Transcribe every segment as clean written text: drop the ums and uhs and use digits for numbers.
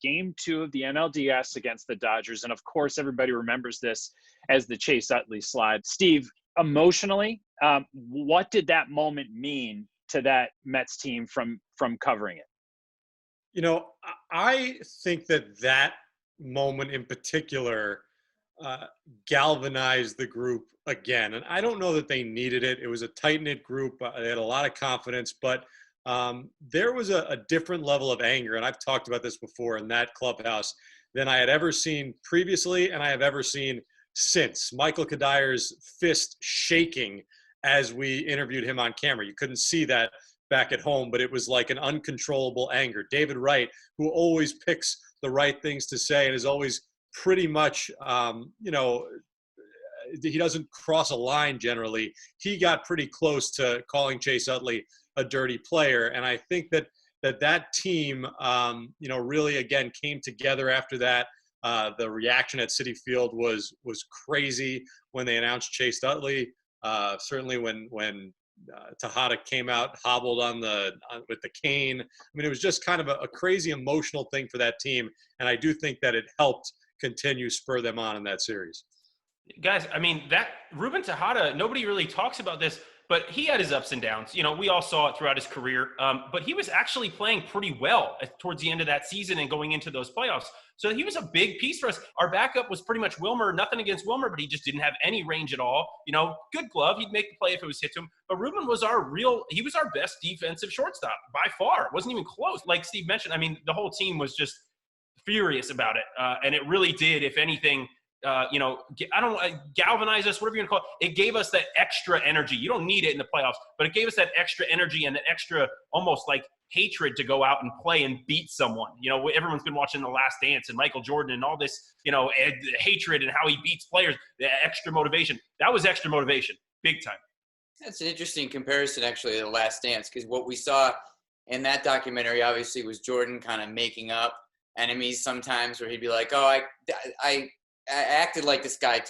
game 2 of the NLDS against the Dodgers. And of course, everybody remembers this as the Chase Utley slide. Steve, emotionally, what did that moment mean to that Mets team from covering it? You know, I think that moment in particular galvanized the group again. And I don't know that they needed it. It was a tight-knit group. They had a lot of confidence, but there was a different level of anger, and I've talked about this before, in that clubhouse than I had ever seen previously and I have ever seen since. Michael Kadyr's fist shaking as we interviewed him on camera. You couldn't see that back at home, but it was like an uncontrollable anger. David Wright, who always picks the right things to say and is always pretty much, he doesn't cross a line generally. He got pretty close to calling Chase Utley a dirty player. And I think that team, really, again, came together after that. The reaction at Citi Field was crazy when they announced Chase Utley. Certainly when Tejada came out hobbled with the cane. I mean, it was just kind of a crazy emotional thing for that team. And I do think that it helped spur them on in that series. Guys, I mean, that Ruben Tejada, nobody really talks about this, but he had his ups and downs. You know, we all saw it throughout his career, but he was actually playing pretty well towards the end of that season and going into those playoffs. So he was a big piece for us. Our backup was pretty much Wilmer. Nothing against Wilmer, but he just didn't have any range at all. You know, good glove. He'd make the play if it was hit to him. But Ruben was he was our best defensive shortstop by far. It wasn't even close. Like Steve mentioned, I mean, the whole team was just furious about it. And it really did, if anything, galvanize us, whatever you're going to call it. It gave us that extra energy. You don't need it in the playoffs, but it gave us that extra energy and that extra almost like hatred to go out and play and beat someone. You know, everyone's been watching The Last Dance and Michael Jordan and all this, hatred and how he beats players, the extra motivation. That was extra motivation, big time. That's an interesting comparison, actually, to The Last Dance, because what we saw in that documentary, obviously, was Jordan kind of making up enemies sometimes, where he'd be like, oh, I acted like this guy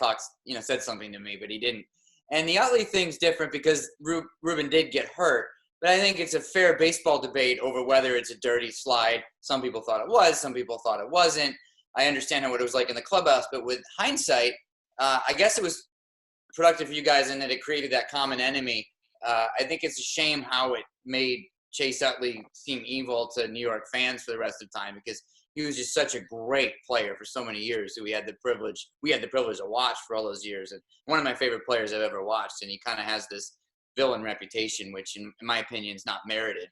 said something to me, but he didn't. And the Utley thing's different because Ruben did get hurt, but I think it's a fair baseball debate over whether it's a dirty slide. Some people thought it was, some people thought it wasn't. I understand what it was like in the clubhouse, but with hindsight, I guess it was productive for you guys in that it created that common enemy. I think it's a shame how it made Chase Utley seem evil to New York fans for the rest of the time, because he was just such a great player for so many years who we had the privilege to watch for all those years. And one of my favorite players I've ever watched. And he kind of has this villain reputation, which in my opinion is not merited.